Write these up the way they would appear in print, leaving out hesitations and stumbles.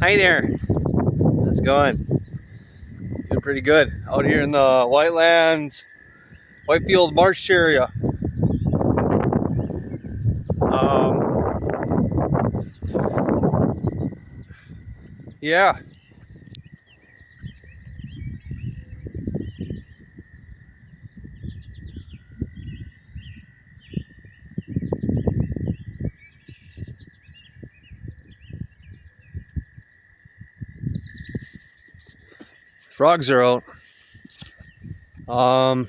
Hi there. How's it going? Doing pretty good. Out here in the Whitelands, Whitefield Marsh area. Yeah. Frogs are out. Um,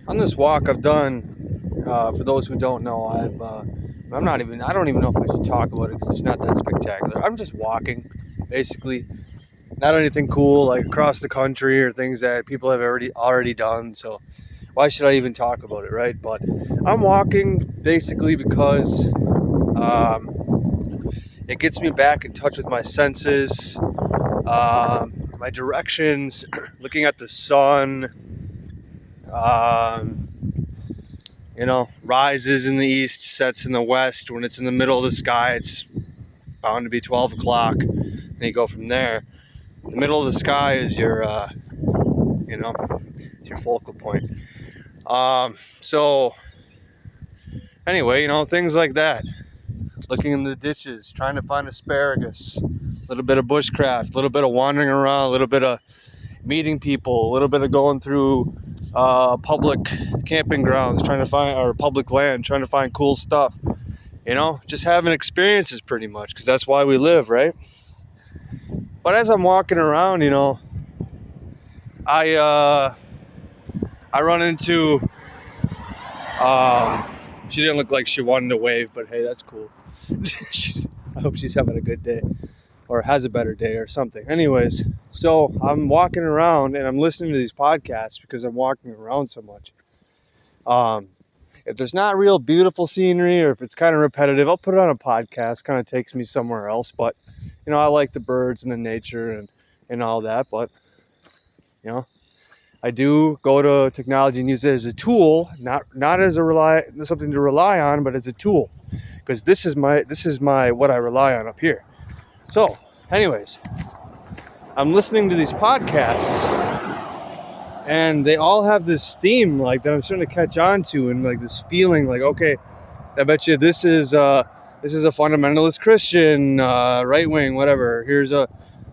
on this walk I've done, for those who don't know, I don't even know if I should talk about it because it's not that spectacular. I'm just walking, basically. Not anything cool like across the country or things that people have already done. So why should I even talk about it, right? But I'm walking basically because it gets me back in touch with my senses, my directions, looking at the sun. Rises in the east, sets in the west. When it's in the middle of the sky, it's bound to be 12 o'clock. And you go from there. The middle of the sky is your, it's your focal point. So anyway, things like that. Looking in the ditches, trying to find asparagus, a little bit of bushcraft, a little bit of wandering around, a little bit of meeting people, a little bit of going through public camping grounds, or public land, trying to find cool stuff. Just having experiences pretty much, because that's why we live, right? But as I'm walking around, I run into. She didn't look like she wanted to wave, but hey, that's cool. I hope she's having a good day, or has a better day, or something. Anyways, so I'm walking around and I'm listening to these podcasts because I'm walking around so much. If there's not real beautiful scenery, or if it's kind of repetitive, I'll put it on a podcast. Kind of takes me somewhere else. But I like the birds and the nature and all that. But I do go to technology and use it as a tool, not as something to rely on, but as a tool, because this is my what I rely on up here. So, anyways, I'm listening to these podcasts, and they all have this theme like that I'm starting to catch on to, and like this feeling like, okay, I bet you this is a fundamentalist Christian, right wing, whatever. Here's a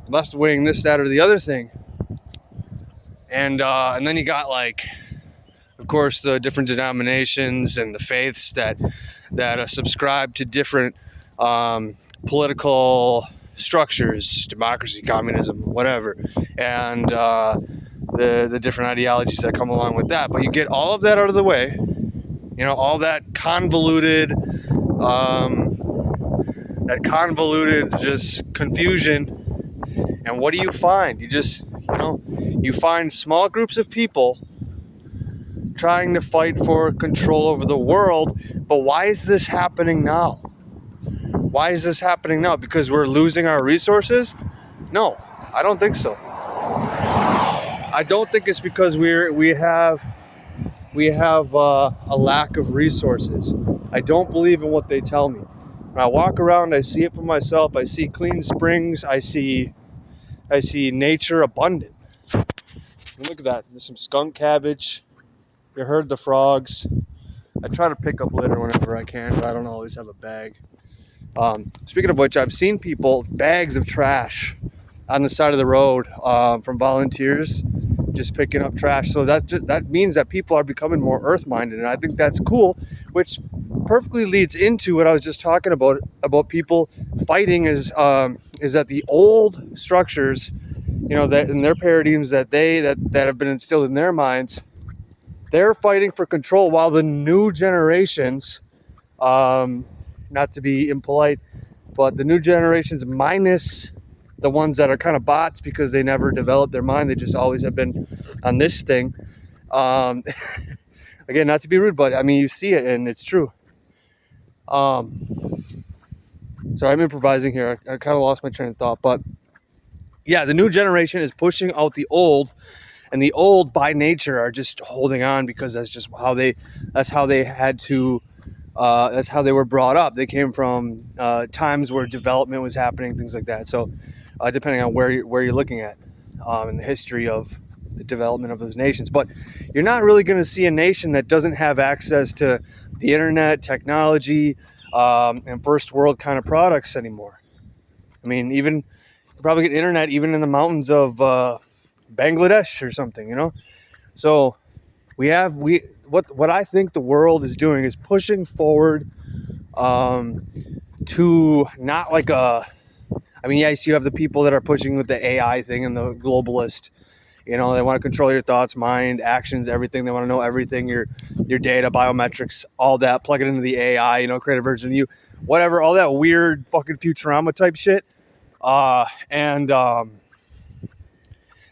left wing, this, that, or the other thing. And then you got, like, of course, the different denominations and the faiths that subscribe to different political structures, democracy, communism, whatever, and the different ideologies that come along with that. But you get all of that out of the way, all that convoluted just confusion. And what do you find? You find small groups of people trying to fight for control over the world. But why is this happening now? Why is this happening now? Because we're losing our resources? No, I don't think so. I don't think it's because we have a lack of resources. I don't believe in what they tell me. When I walk around, I see it for myself. I see clean springs. I see nature abundant. And look at that. There's some skunk cabbage. You heard the frogs. I try to pick up litter whenever I can, but I don't always have a bag. Speaking of which, I've seen bags of trash on the side of the road from volunteers just picking up trash. So that means that people are becoming more earth-minded, and I think that's cool, which perfectly leads into what I was just talking about people fighting is that the old structures, that in their paradigms that have been instilled in their minds, they're fighting for control, while the new generations, not to be impolite, but the new generations minus the ones that are kind of bots because they never developed their mind, they just always have been on this thing. Again, not to be rude, but I mean, you see it and it's true. So I'm improvising here. I kind of lost my train of thought, but yeah, the new generation is pushing out the old, and the old by nature are just holding on because that's how they had to That's how they were brought up. They came from times where development was happening, things like that. So depending on where you're looking at in the history of the development of those nations. But you're not really going to see a nation that doesn't have access to the internet, technology, and first world kind of products anymore. I mean, even you can probably get internet even in the mountains of Bangladesh or something, you know. So what I think the world is doing is pushing forward to not like a. I mean, yes, you have the people that are pushing with the AI thing and the globalist. You know, they want to control your thoughts, mind, actions, everything. They want to know everything, your data, biometrics, all that. Plug it into the AI. You know, create a version of you, whatever. All that weird fucking Futurama type shit. And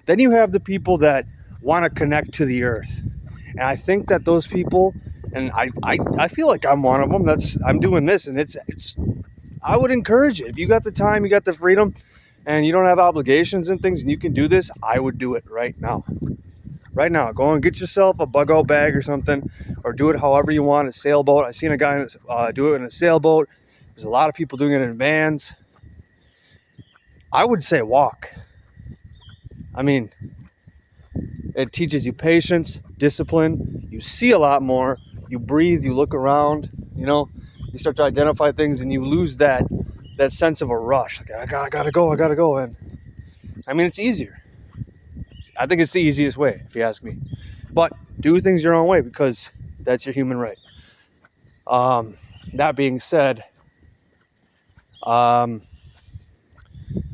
then you have the people that want to connect to the earth. And I think that those people, and I feel like I'm one of them. I'm doing this, and it's. I would encourage it. If you got the time, you got the freedom, and you don't have obligations and things, and you can do this, I would do it right now. Right now, go and get yourself a bug out bag or something, or do it however you want. A sailboat. I seen a guy do it in a sailboat. There's a lot of people doing it in vans. I would say walk. I mean, it teaches you patience, discipline. You see a lot more. You breathe. You look around. You know, you start to identify things, and you lose that sense of a rush. Like I gotta go. And I mean, it's easier. I think it's the easiest way, if you ask me. But do things your own way because that's your human right. That being said,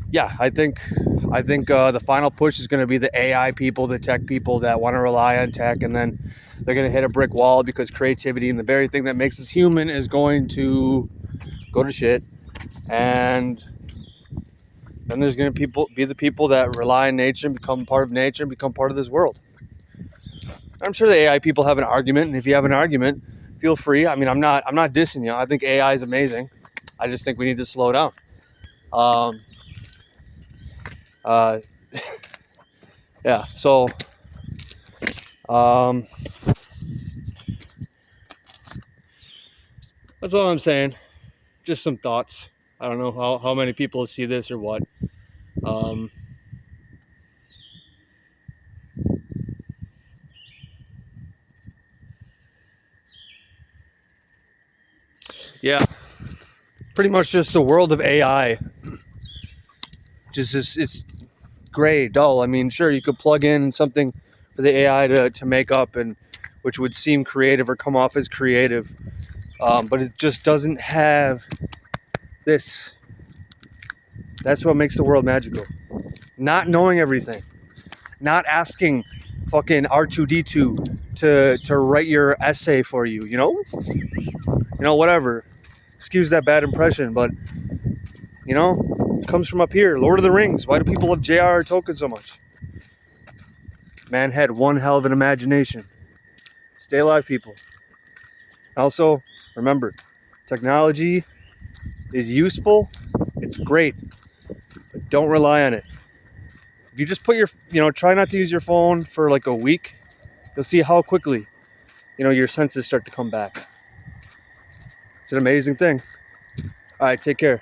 yeah, I think the final push is going to be the AI people, the tech people that want to rely on tech, and then they're going to hit a brick wall because creativity and the very thing that makes us human is going to go to shit. And then there's going to be the people that rely on nature and become part of nature and become part of this world. I'm sure the AI people have an argument, and if you have an argument, feel free. I mean, I'm not dissing you. I think AI is amazing. I just think we need to slow down. Yeah. So, that's all I'm saying. Just some thoughts. I don't know how many people see this or what. Yeah. Pretty much just the world of AI. It's gray, dull. I mean, sure, you could plug in something for the AI to make up, and which would seem creative or come off as creative, but it just doesn't have this. That's what makes the world magical. Not knowing everything, not asking fucking R2D2 to write your essay for you. You know, whatever. Excuse that bad impression, but you know, it comes from up here. Lord of the Rings. Why do people love J.R.R. Tolkien so much? Man had one hell of an imagination. Stay alive, people. Also, remember, technology is useful. It's great, but don't rely on it. If you just try not to use your phone for like a week, you'll see how quickly, your senses start to come back. It's an amazing thing. All right, take care.